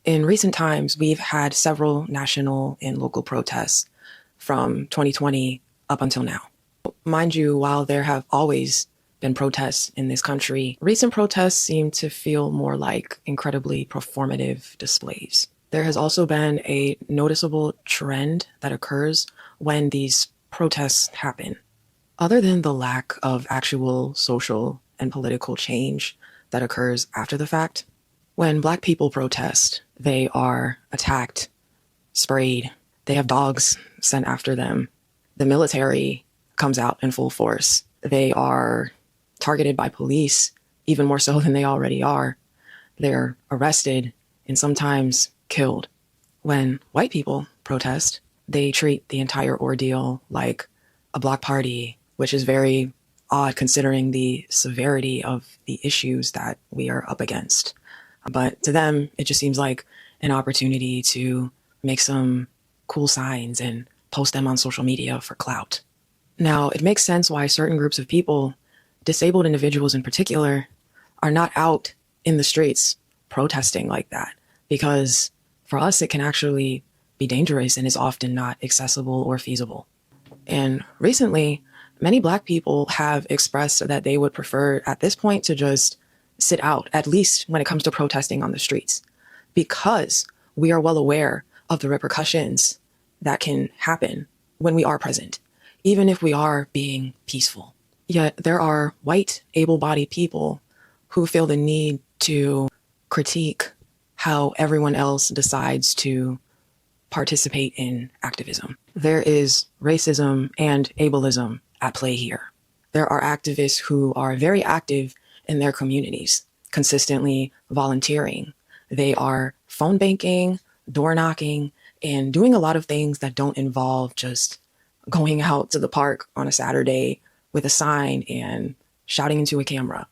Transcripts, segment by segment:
In recent times, we've had several national and local protests from 2020 up until now. Mind you, while there have always been protests in this country, recent protests seem to feel more like incredibly performative displays. There has also been a noticeable trend that occurs when these protests happen. Other than the lack of actual social and political change that occurs after the fact, when Black people protest, they are attacked, sprayed, they have dogs sent after them. The military comes out in full force. They are targeted by police, even more so than they already are. They're arrested and sometimes killed. When white people protest, they treat the entire ordeal like a block party, which is very odd considering the severity of the issues that we are up against. But to them, it just seems like an opportunity to make some cool signs and post them on social media for clout. Now, it makes sense why certain groups of people, disabled individuals in particular, are not out in the streets protesting like that, because for us, it can actually be dangerous and is often not accessible or feasible. And recently, many Black people have expressed that they would prefer at this point to just sit out, at least when it comes to protesting on the streets, because we are well aware of the repercussions that can happen when we are present, even if we are being peaceful. Yet there are white, able-bodied people who feel the need to critique how everyone else decides to participate in activism. There is racism and ableism at play here. There are activists who are very active in their communities, consistently volunteering. They are phone banking, door knocking, and doing a lot of things that don't involve just going out to the park on a Saturday with a sign and shouting into a camera.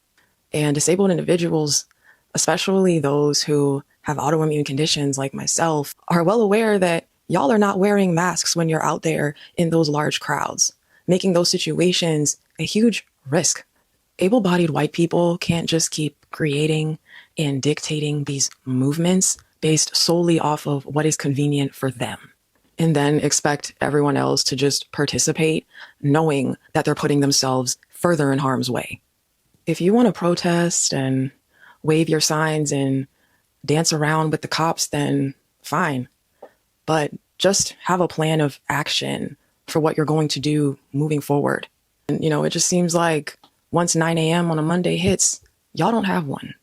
And disabled individuals, especially those who have autoimmune conditions like myself, are well aware that y'all are not wearing masks when you're out there in those large crowds, making those situations a huge risk. Able-bodied white people can't just keep creating and dictating these movements based solely off of what is convenient for them, and then expect everyone else to just participate, knowing that they're putting themselves further in harm's way. If you want to protest and wave your signs and dance around with the cops, then fine. But just have a plan of action for what you're going to do moving forward. And, it just seems like once 9 a.m. on a Monday hits, y'all don't have one.